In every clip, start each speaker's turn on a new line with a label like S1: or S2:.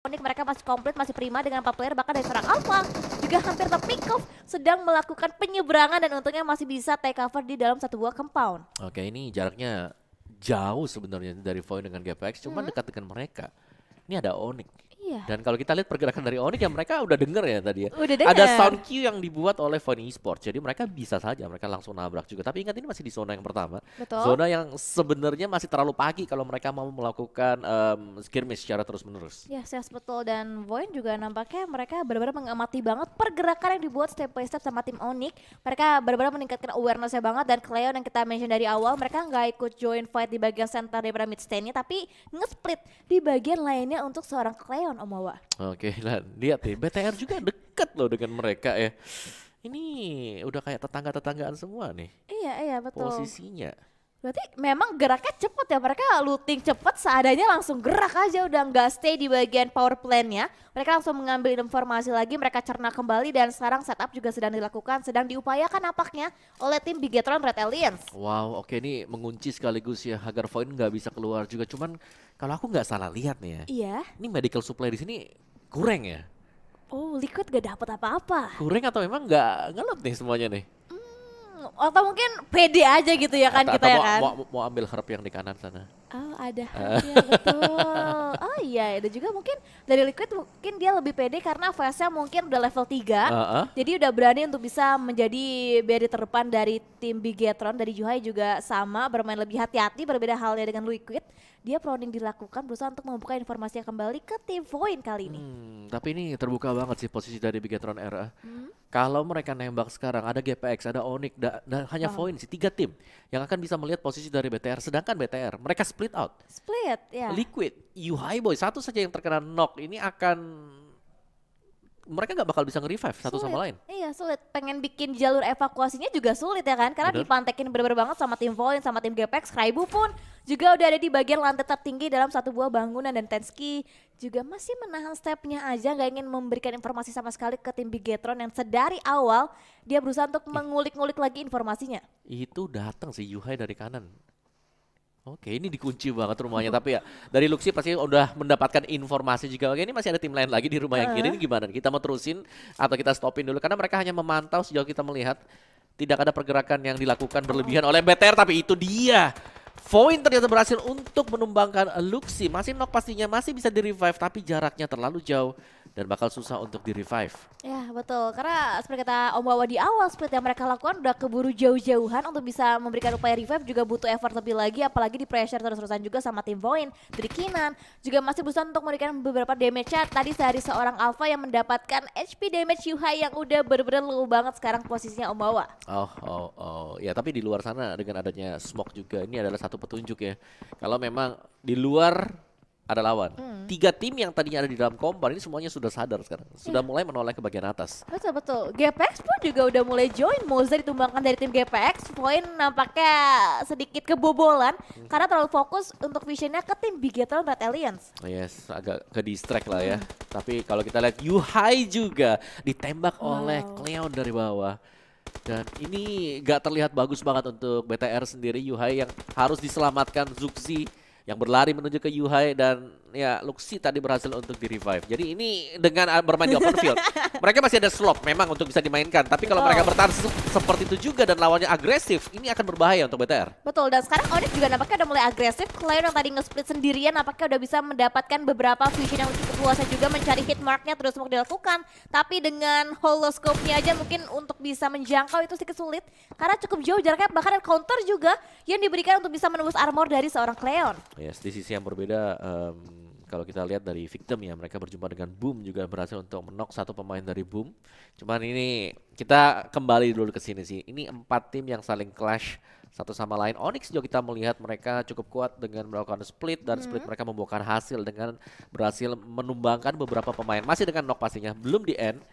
S1: Onyx mereka masih komplit, masih prima dengan 4 player, bahkan dari seorang Alpha juga hampir terpick off sedang melakukan penyeberangan dan untungnya masih bisa take cover di dalam satu buah compound.
S2: Oke, ini jaraknya jauh sebenarnya dari Void dengan GPX, cuma dekat dengan mereka. Ini ada Onyx.
S1: Iya,
S2: Dan kalau kita lihat pergerakan dari Onyx ya mereka udah denger ya tadi ya.
S1: udah
S2: Ada
S1: dengar.
S2: sound cue yang dibuat oleh Void Esports. Jadi mereka bisa saja mereka langsung nabrak juga. Tapi ingat ini masih di zona yang pertama.
S1: Betul.
S2: Zona yang sebenarnya masih terlalu pagi kalau mereka mau melakukan skirmish secara terus-menerus.
S1: Yes, yes, betul. Dan Void juga nampaknya mereka benar-benar mengamati banget pergerakan yang dibuat step by step sama tim Onyx. Mereka benar-benar meningkatkan awareness-nya banget. Dan Cleon yang kita mention dari awal, mereka nggak ikut join fight di bagian center daripada mid stand-nya, tapi nge-split di bagian lainnya untuk seorang Cleon, Om Wawa.
S2: Oke, nah lihat nih BTR juga deket loh dengan mereka ya. Ini udah kayak tetangga-tetanggaan semua nih
S1: Iya, iya, betul.
S2: posisinya.
S1: Berarti memang geraknya cepet ya, mereka looting cepet seadanya langsung gerak aja, udah nggak stay di bagian power plant-nya. Mereka langsung mengambil informasi lagi, mereka cerna kembali dan sekarang setup juga sedang dilakukan, sedang diupayakan nampaknya oleh tim Bigetron Red Alliance.
S2: Wow, oke ini mengunci sekaligus ya agar Void nggak bisa keluar juga. Cuman kalau aku nggak salah lihat nih ya,
S1: Iya.
S2: ini medical supply di sini kurang ya.
S1: Oh, Liquid gak dapet apa-apa.
S2: Kurang atau memang nggak ngelut nih semuanya nih?
S1: Atau mungkin pede aja gitu ya kan kita
S2: Atau
S1: ya
S2: mau,
S1: kan.
S2: mau ambil herb yang di kanan sana?
S1: Oh, ada ya betul. Oh iya, ada juga mungkin dari Liquid mungkin dia lebih pede karena VS-nya mungkin udah level 3.
S2: Heeh.
S1: Jadi udah berani untuk bisa menjadi barrier terdepan dari tim Bigetron. Dari Juhai juga sama, bermain lebih hati-hati, berbeda halnya dengan Liquid. Dia proning dilakukan berusaha untuk membuka informasinya kembali ke tim Void kali ini.
S2: Tapi ini terbuka banget sih posisi dari Bigetron Era. Kalau mereka nembak sekarang ada GPX, ada Onyx, hanya
S1: Wow.
S2: Void sih 3 tim yang akan bisa melihat posisi dari BTR. Sedangkan BTR mereka split out.
S1: Split ya.
S2: Liquid, High Boy satu saja yang terkena knock ini akan mereka nggak bakal bisa nge-revive satu
S1: Sulit.
S2: sama lain.
S1: Iya sulit, pengen bikin jalur evakuasinya juga sulit ya kan. Karena
S2: Bener.
S1: dipantekin bener-bener banget sama tim Void, sama tim GPX. Kraibu pun juga udah ada di bagian lantai tertinggi dalam satu buah bangunan. Dan Tensky juga masih menahan stepnya aja, gak ingin memberikan informasi sama sekali ke tim Bigetron yang sedari awal dia berusaha untuk mengulik-ngulik lagi informasinya.
S2: Itu datang sih Yuhai dari kanan. Oke, ini dikunci banget rumahnya. Tapi ya dari Luxi pasti udah mendapatkan informasi juga. Oke, ini masih ada tim lain lagi di rumah yang kiri. Ini gimana? Kita mau terusin atau kita stopin dulu? Karena mereka hanya memantau sejauh kita melihat. Tidak ada pergerakan yang dilakukan berlebihan oleh BTR. Tapi itu dia. Void ternyata berhasil untuk menumbangkan Luxi. Masih knock pastinya, masih bisa di-revive. Tapi jaraknya terlalu jauh. Dan bakal susah untuk di-revive.
S1: Ya betul, karena seperti kata Om Wawa di awal, split yang mereka lakukan udah keburu jauh-jauhan untuk bisa memberikan upaya revive, juga butuh effort lebih lagi, apalagi di pressure terus-terusan juga sama tim Void. Dari Kinan juga masih berusaha untuk memberikan beberapa damage-nya tadi dari seorang Alpha yang mendapatkan HP damage Yuhai yang udah bener-bener low banget sekarang posisinya Om Wawa.
S2: Oh. Ya tapi di luar sana dengan adanya smoke juga ini adalah satu petunjuk ya. Kalau memang di luar ada lawan. 3 tim yang tadinya ada di dalam kompar ini semuanya sudah sadar sekarang. Sudah mulai menoleh ke bagian atas.
S1: Betul. GPX pun juga udah mulai join. Moza ditumbangkan dari tim GPX. Poin nampaknya sedikit kebobolan karena terlalu fokus untuk visionnya ke tim Bigetron Red Alliance.
S2: Yes, agak ke distract lah ya. Tapi kalau kita lihat Yuhai juga ditembak oleh Cleon dari bawah. Dan ini gak terlihat bagus banget untuk BTR sendiri. Yuhai yang harus diselamatkan Zuxi yang berlari menuju ke Yuhai dan ya Luxi tadi berhasil untuk di-revive. Jadi ini dengan bermain di open field, mereka masih ada slot memang untuk bisa dimainkan. Tapi kalau mereka bertahan seperti itu juga dan lawannya agresif, ini akan berbahaya untuk BTR.
S1: Betul, dan sekarang Onyx juga nampaknya udah mulai agresif. Cleon yang tadi nge-split sendirian nampaknya udah bisa mendapatkan beberapa vision yang cukup luas juga, mencari hit marknya terus mau dilakukan. Tapi dengan holoscope-nya aja mungkin untuk bisa menjangkau itu sedikit sulit. Karena cukup jauh jaraknya, bahkan ada counter juga yang diberikan untuk bisa menembus armor dari seorang Cleon.
S2: Yes, di sisi yang berbeda kalau kita lihat dari victim ya mereka berjumpa dengan Boom juga berhasil untuk menok satu pemain dari Boom. Cuman ini kita kembali dulu ke sini sih. Ini 4 tim yang saling clash satu sama lain. Onyx juga kita melihat mereka cukup kuat dengan melakukan split dan split mereka membuahkan hasil dengan berhasil menumbangkan beberapa pemain. Masih dengan knock pastinya, belum di end.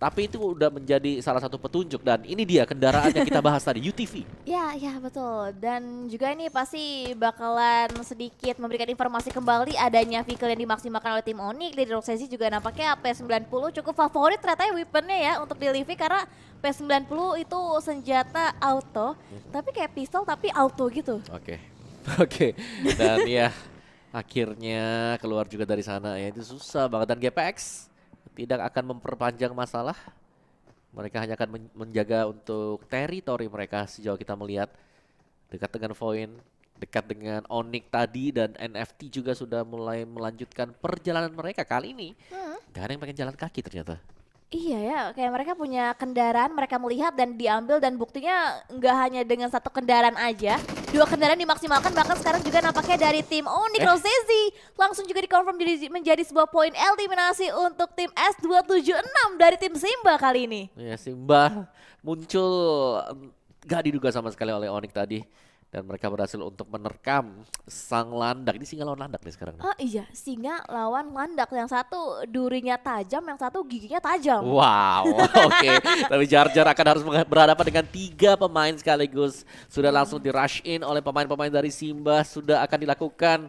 S2: Tapi itu udah menjadi salah satu petunjuk dan ini dia kendaraan yang kita bahas tadi, UTV.
S1: Ya betul. Dan juga ini pasti bakalan sedikit memberikan informasi kembali adanya vehicle yang dimaksimalkan oleh tim Onyx. Dari Roxy juga nampaknya P90 cukup favorit ternyata ya weaponnya ya untuk di Livy karena P90 itu senjata auto, tapi kayak pistol tapi auto gitu.
S2: Oke. Dan ya Akhirnya keluar juga dari sana ya, itu susah banget dan GPX tidak akan memperpanjang masalah. Mereka hanya akan menjaga untuk teritori mereka sejauh kita melihat dekat dengan Void, dekat dengan Onyx tadi dan NFT juga sudah mulai melanjutkan perjalanan mereka kali ini. Gak ada yang pengen jalan kaki ternyata.
S1: Iya ya, kayak mereka punya kendaraan, mereka melihat dan diambil dan buktinya nggak hanya dengan satu kendaraan aja, 2 kendaraan dimaksimalkan bahkan sekarang juga nampaknya dari tim Onyx Rosesi langsung juga dikonfirm menjadi sebuah poin eliminasi untuk tim S276 dari tim Simba kali ini.
S2: Ya Simba muncul gak diduga sama sekali oleh Onyx tadi. Dan mereka berhasil untuk menerkam sang landak. Ini singa lawan landak nih sekarang.
S1: Oh iya, singa lawan landak. Yang satu durinya tajam, yang satu giginya tajam.
S2: Wow, oke. Tapi Jar Jar akan harus berhadapan dengan 3 pemain sekaligus. Sudah langsung di rush in oleh pemain-pemain dari Simba. Sudah akan dilakukan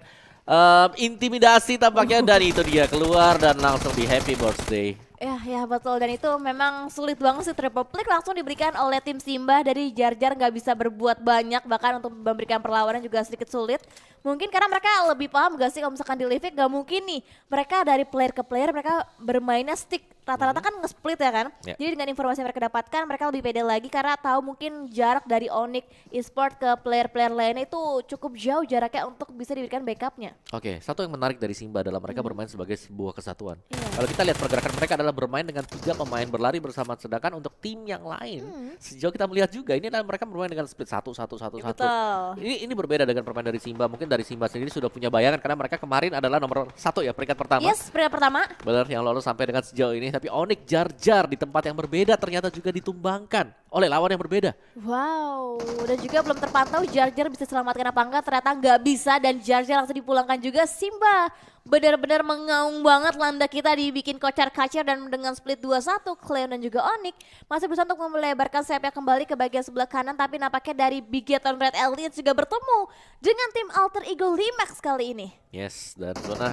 S2: intimidasi tampaknya. Dan itu dia keluar dan langsung di happy birthday.
S1: Ya betul, dan itu memang sulit banget sih, triple pick langsung diberikan oleh tim Simba. Dari Jar Jar nggak bisa berbuat banyak, bahkan untuk memberikan perlawanan juga sedikit sulit. Mungkin karena mereka lebih paham gak sih kalau misalkan di Livik gak mungkin nih mereka dari player ke player mereka bermainnya stick. Rata-rata kan nge-split ya kan.
S2: Ya.
S1: Jadi dengan informasi yang mereka dapatkan mereka lebih pede lagi karena tahu mungkin jarak dari Onyx Esport ke player-player lainnya itu cukup jauh jaraknya untuk bisa diberikan backupnya.
S2: Oke, satu yang menarik dari Simba adalah mereka bermain sebagai sebuah kesatuan.
S1: Iya.
S2: Kalau kita lihat pergerakan mereka adalah bermain dengan 3 pemain berlari bersama, sedangkan untuk tim yang lain sejauh kita melihat juga ini adalah mereka bermain dengan split 1-1-1-1.
S1: Betul.
S2: Ini berbeda dengan permainan dari Simba. Mungkin dari Simba sendiri sudah punya bayangan karena mereka kemarin adalah nomor 1 ya, peringkat pertama.
S1: Yes, peringkat pertama.
S2: Benar, yang lolos sampai dengan sejauh ini. Tapi Onyx Jar Jar di tempat yang berbeda ternyata juga ditumbangkan oleh lawan yang berbeda.
S1: Wow, dan juga belum terpantau Jar Jar bisa selamatkan apa enggak, ternyata nggak bisa dan Jar Jar langsung dipulangkan juga. Simba benar-benar mengaung banget, landak kita dibikin kocar-kacir dan dengan split 2-1 Cleon dan juga Onyx masih berusaha untuk melebarkan sayapnya kembali ke bagian sebelah kanan, tapi nampaknya dari Bigeton Red Aliens juga bertemu dengan tim Alter Ego Limax kali ini.
S2: Yes, dan zona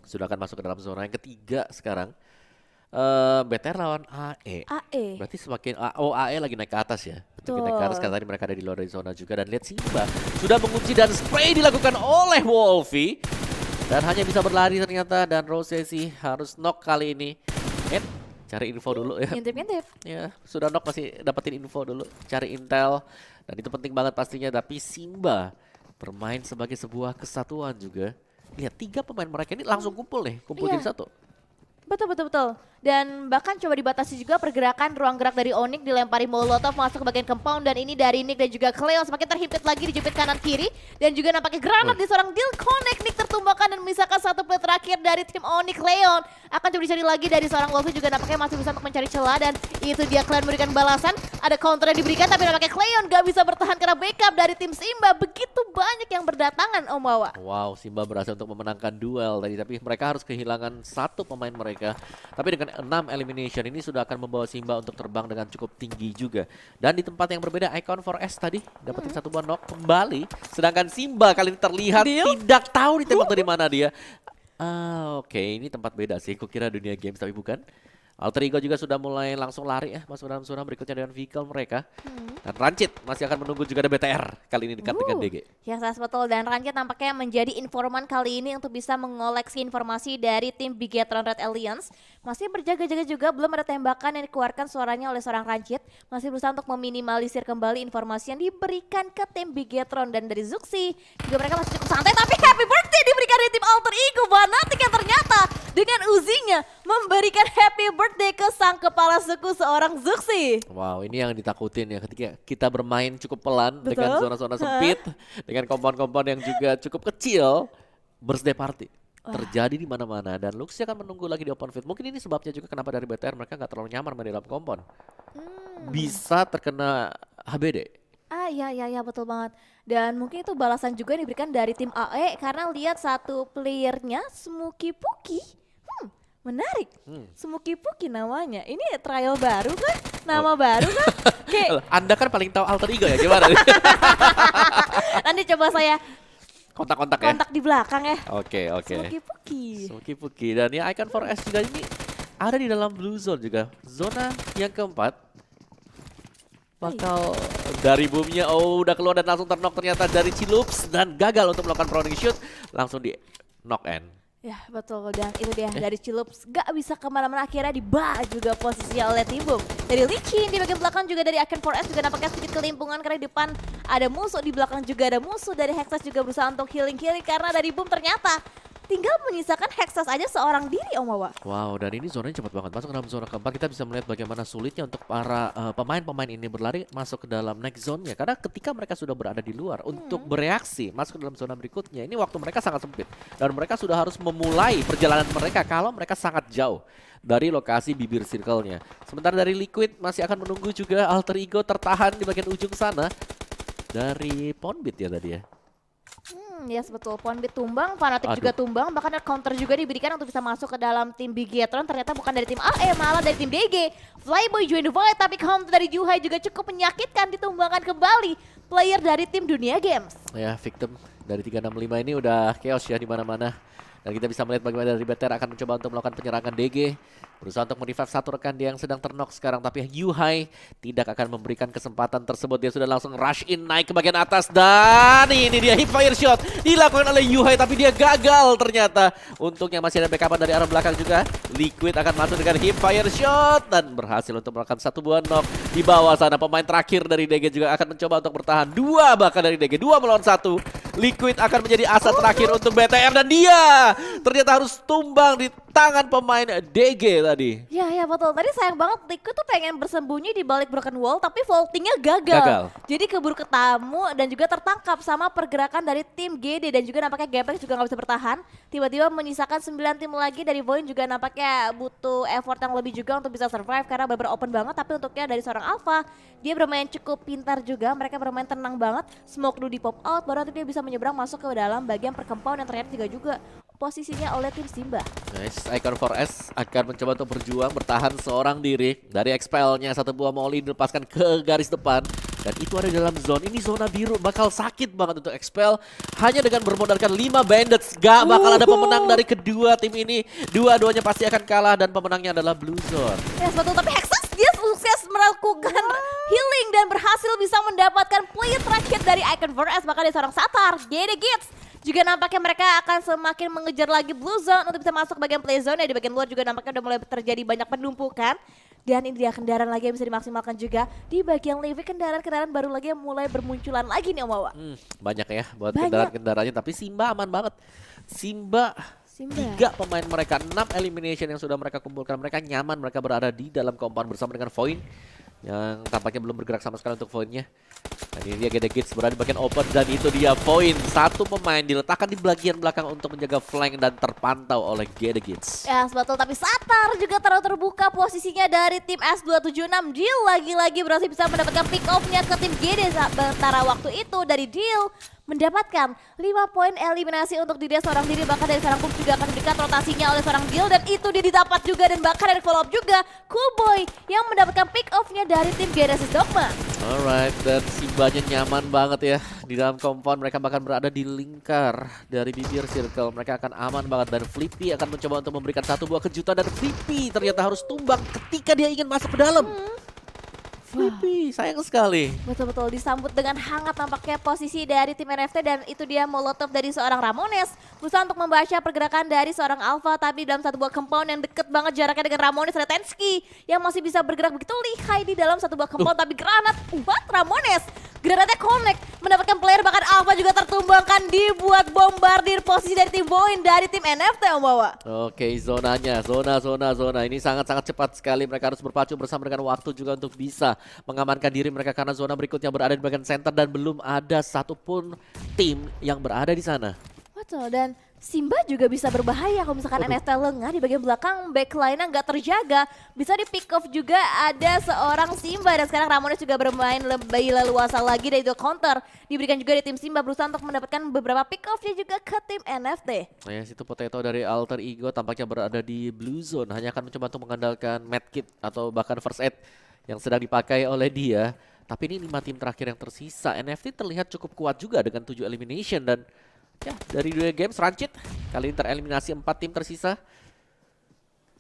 S2: sudah akan masuk ke dalam zona yang ketiga sekarang. BTR lawan AE.
S1: AE.
S2: Berarti semakin AE lagi naik ke atas ya.
S1: Betul.
S2: Lagi naik ke atas karena tadi mereka ada di luar dari zona juga. Dan lihat Simba sudah mengunci dan spray dilakukan oleh Wolfie. Dan hanya bisa berlari ternyata, dan Rosesi harus knock kali ini. Cari info dulu ya.
S1: Ngintip-ngintip.
S2: Ya, sudah knock masih dapetin info dulu. Cari intel. Dan itu penting banget pastinya. Tapi Simba bermain sebagai sebuah kesatuan juga. Lihat 3 pemain mereka ini langsung kumpul nih. Kumpul
S1: Iya.
S2: jadi satu.
S1: Betul. Dan bahkan coba dibatasi juga pergerakan ruang gerak dari Onyx, dilempari Molotov masuk ke bagian compound, dan ini dari Nick dan juga Cleo semakin terhimpit lagi, dijepit kanan kiri dan juga nampaknya granat di seorang deal connect. Nick tertumbangkan dan memisahkan satu play terakhir dari tim Onyx. Leon akan coba dicari lagi dari seorang Wolfie, juga nampaknya masih bisa untuk mencari celah, dan itu dia Cleon memberikan balasan. Ada counter yang diberikan tapi nampaknya Cleon gak bisa bertahan karena backup dari tim Simba. Begitu banyak yang berdatangan, Om Wawa.
S2: Wow, Simba berhasil untuk memenangkan duel tadi, tapi mereka harus kehilangan 1 pemain mereka. Tapi dengan 6 elimination ini sudah akan membawa Simba untuk terbang dengan cukup tinggi juga. Dan di tempat yang berbeda, Icon 4S tadi dapetin 1 buah knock kembali. Sedangkan Simba kali ini terlihat tidak tahu ditembak dari mana dia. Oke, ini tempat beda sih. Kukira dunia games tapi bukan. Alter Ego juga sudah mulai langsung lari ya masuk dalam zona berikutnya dengan vehicle mereka. Dan Rancid masih akan menunggu juga ada BTR kali ini dekat dengan DG.
S1: Ya, betul, dan Rancid tampaknya menjadi informan kali ini untuk bisa mengoleksi informasi dari tim Bigetron Red Alliance. Masih berjaga-jaga juga, belum ada tembakan yang dikeluarkan suaranya oleh seorang Rancid. Masih berusaha untuk meminimalisir kembali informasi yang diberikan ke tim Bigetron. Dan dari Zuxi juga mereka masih cukup santai, tapi happy birthday diberikan dari tim Alter Ego Fanatic yang ternyata dengan Uzinya memberikan happy birthday ke sang kepala suku seorang Zuxi.
S2: Wow, ini yang ditakutin ya ketika kita bermain cukup pelan dengan
S1: Betul.
S2: zona-zona sempit, dengan kompon-kompon yang juga cukup kecil, birthday party terjadi di mana-mana, dan Luxi akan menunggu lagi di open field. Mungkin ini sebabnya juga kenapa dari BTR mereka nggak terlalu nyaman main di dalam kompon. Bisa terkena HBD.
S1: Iya, betul banget. Dan mungkin itu balasan juga yang diberikan dari tim AE karena lihat satu playernya Smoky Puki. Menarik. Smoky Puki namanya. Ini trial baru kan? Nama baru kan? Kayak
S2: Anda kan paling tahu Alter Ego ya, gimana nih?
S1: nanti coba saya
S2: Kontak-kontak ya?
S1: kontak di belakang ya.
S2: Oke.
S1: Smoky Puki.
S2: Smoky Puki, dan ya Icon 4S juga ini ada di dalam blue zone juga. Zona yang keempat bakal dari boomnya. Oh, udah keluar dan langsung terknock ternyata dari Chilups dan gagal untuk melakukan proning shoot. Langsung di knock end.
S1: Ya betul, dan itu dia dari Chilups gak bisa kemana-mana, akhirnya dibah juga posisinya oleh tim Boom. Dari Lichin di bagian belakang juga dari Aken 4S juga nampaknya sedikit kelimpungan karena di depan ada musuh, di belakang juga ada musuh. Dari Hexas juga berusaha untuk healing karena dari Boom ternyata tinggal menyisakan Hexas aja seorang diri Om Wawa.
S2: Wow, dan ini zonanya cepat banget. Masuk ke dalam zona keempat, kita bisa melihat bagaimana sulitnya untuk para pemain-pemain ini berlari masuk ke dalam next zone-nya. Karena ketika mereka sudah berada di luar untuk bereaksi masuk ke dalam zona berikutnya, ini waktu mereka sangat sempit. Dan mereka sudah harus memulai perjalanan mereka kalau mereka sangat jauh dari lokasi bibir circle-nya. Sementara dari Liquid masih akan menunggu juga Alter Ego tertahan di bagian ujung sana. Dari Ponbit ya tadi ya.
S1: Yes betul, Ponbit tumbang, Fnatic juga tumbang, bahkan ada counter juga diberikan untuk bisa masuk ke dalam tim Bigetron. Ternyata bukan dari tim AE, malah dari tim DG. Flyboy join the fight, tapi counter dari Juhai juga cukup menyakitkan, ditumbangkan kembali player dari tim Dunia Games.
S2: Ya, victim dari 365 ini udah chaos ya di mana-mana. Dan kita bisa melihat bagaimana dari BTR akan mencoba untuk melakukan penyerangan DG. Berusaha untuk merevive satu rekan dia yang sedang terknock sekarang. Tapi Yuhai tidak akan memberikan kesempatan tersebut. Dia sudah langsung rush in naik ke bagian atas. Dan ini dia hip fire shot dilakukan oleh Yuhai. Tapi dia gagal ternyata. Untungnya masih ada backup dari arah belakang juga. Liquid akan masuk dengan hip fire shot. Dan berhasil untuk melakukan satu buah knock. Di bawah sana pemain terakhir dari DG juga akan mencoba untuk bertahan. Dua bahkan dari DG. 2 melawan 1. Liquid akan menjadi asa terakhir untuk BTR. Dan dia ternyata harus tumbang di tangan pemain DG tadi.
S1: Ya betul, tadi sayang banget Liquid tuh pengen bersembunyi di balik broken wall tapi vaultingnya gagal. Jadi keburu ketamu dan juga tertangkap sama pergerakan dari tim GD. Dan juga nampaknya Gamex juga nggak bisa bertahan. Tiba-tiba menyisakan 9 tim lagi dari Voin juga nampaknya butuh effort yang lebih juga untuk bisa survive karena benar-benar open banget. Tapi untuknya dari seorang Alpha, dia bermain cukup pintar juga, mereka bermain tenang banget. Smoke dulu di pop out, baru nanti dia bisa menyeberang masuk ke dalam bagian percompound yang ternyata juga posisinya oleh tim Simba.
S2: Nice, Icon 4S akan mencoba untuk berjuang, bertahan seorang diri. Dari expel-nya satu buah molly dilepaskan ke garis depan. Dan itu ada di dalam zone, ini zona biru, bakal sakit banget untuk expel. Hanya dengan bermodalkan 5 bandits, gak bakal ada pemenang dari kedua tim ini. Dua-duanya pasti akan kalah dan pemenangnya adalah Blue Zone.
S1: Ya betul, tapi Hexas dia sukses melakukan healing dan berhasil bisa mendapatkan play terakhir dari Icon 4S. Bahkan dari seorang Satar, GD Gits. Juga nampaknya mereka akan semakin mengejar lagi Blue Zone untuk bisa masuk bagian play zone. Ya di bagian luar juga nampaknya udah mulai terjadi banyak penumpukan. Dan ini dia kendaraan lagi yang bisa dimaksimalkan juga. Di bagian levy kendaraan-kendaraan baru lagi yang mulai bermunculan lagi nih Om Wawa.
S2: Banyak ya buat kendaraan-kendaraannya, tapi Simba aman banget. Simba 3 pemain mereka, 6 elimination yang sudah mereka kumpulkan. Mereka nyaman, mereka berada di dalam compound bersama dengan Voin. Yang tampaknya belum bergerak sama sekali untuk Voin-nya. Dan ini dia GD Gits berada di bagian open dan itu dia Voin. Satu pemain diletakkan di bagian belakang untuk menjaga flank dan terpantau oleh GD Gits.
S1: Ya betul, tapi Satar juga terbuka posisinya dari tim S276. Deal lagi-lagi berhasil bisa mendapatkan pick off-nya ke tim GD. Sementara waktu itu dari Deal mendapatkan 5 poin eliminasi untuk diri seorang diri. Bahkan dari seorang Boom juga akan dekat rotasinya oleh seorang Deal. Dan itu dia didapat juga dan bahkan dari follow up juga Coolboy yang mendapatkan pick off-nya dari tim Genesis Dogma.
S2: Alright, dan Simbanya nyaman banget ya di dalam compound. Mereka bahkan berada di lingkar dari bibir circle. Mereka akan aman banget dan Flippy akan mencoba untuk memberikan satu buah kejutan. Dan Flippy ternyata harus tumbang ketika dia ingin masuk ke dalam. Flippy, sayang sekali.
S1: Betul-betul disambut dengan hangat tampaknya posisi dari tim NFT. Dan itu dia molotov dari seorang Ramones. Berusaha untuk membaca pergerakan dari seorang Alpha. Tapi dalam satu buah compound yang deket banget jaraknya dengan Ramones, ada Tensky yang masih bisa bergerak begitu lihai di dalam satu buah compound. Tapi granat buat Ramones, granatnya connect, mendapatkan player. Bahkan Alpha juga tertumbangkan, dibuat bombardir posisi dari tim Voin dari tim NFT Om Wawa.
S2: Oke, zonanya, zona. Ini sangat-sangat cepat sekali. Mereka harus berpacu bersama dengan waktu juga untuk bisa mengamankan diri mereka karena zona berikutnya berada di bagian center dan belum ada satupun tim yang berada di sana.
S1: Betul, dan Simba juga bisa berbahaya kalau misalkan NFT lengah di bagian belakang, backline-nya nggak terjaga. Bisa di pick off juga ada seorang Simba. Dan sekarang Ramones juga bermain lebih leluasa lagi dari itu counter. Diberikan juga di tim Simba berusaha untuk mendapatkan beberapa pick off-nya juga ke tim NFT.
S2: Nah, situ Potato dari Alter Ego tampaknya berada di Blue Zone. Hanya akan mencoba untuk mengandalkan medkit atau bahkan first aid yang sedang dipakai oleh dia. Tapi ini 5 tim terakhir yang tersisa. NFT terlihat cukup kuat juga dengan 7 elimination. Dan ya, dari 2 games Rancid kali ini tereliminasi 4 tim tersisa.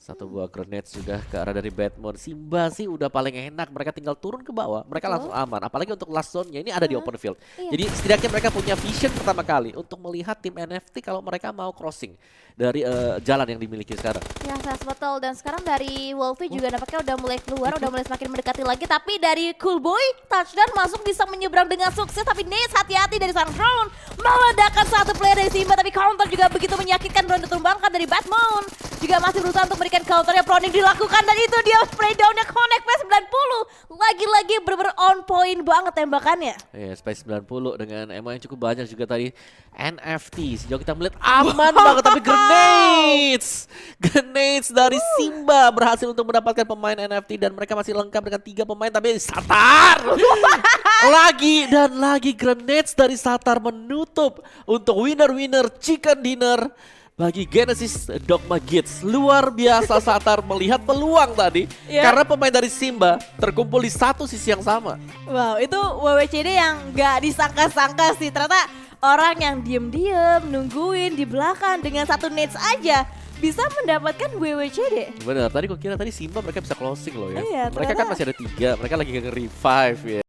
S2: Satu buah grenade juga ke arah dari Batmon. Simba sih udah paling enak, mereka tinggal turun ke bawah, mereka
S1: Betul.
S2: langsung aman. Apalagi untuk last zone-nya ini ada di open field.
S1: Iya.
S2: Jadi setidaknya mereka punya vision pertama kali untuk melihat tim NFT kalau mereka mau crossing dari jalan yang dimiliki sekarang.
S1: Ya, betul. Dan sekarang dari Wolfie juga nampaknya udah mulai keluar, udah mulai semakin mendekati lagi. Tapi dari Cool Boy, touchdown masuk bisa menyeberang dengan sukses. Tapi Nate hati-hati dari sang drone. Meledakkan satu player dari Simba, tapi counter juga begitu menyakitkan. Drone ditumbangkan dari Batman. Juga masih berusaha untuk memberikan counternya, proning dilakukan. Dan itu dia spray down-nya connect P90. Lagi-lagi bener-bener on point banget tembakannya.
S2: Space 90 dengan ammo yang cukup banyak juga tadi. NFT sejauh kita melihat aman banget, tapi grenades dari Simba berhasil untuk mendapatkan pemain NFT dan mereka masih lengkap dengan 3 pemain, tapi Satar lagi dan lagi grenades dari Satar menutup untuk winner chicken dinner bagi Genesis Dogma Kids. Luar biasa Satar melihat peluang tadi karena pemain dari Simba terkumpul di satu sisi yang sama.
S1: Wow, itu WWCD yang gak disangka-sangka sih. Ternyata orang yang diem-diem nungguin di belakang dengan satu nades aja bisa mendapatkan WWCD.
S2: Bener, tadi kok kira tadi Simba mereka bisa closing loh ya.
S1: Iya,
S2: Mereka kan
S1: ternyata-
S2: masih ada 3, mereka lagi nge-revive ya.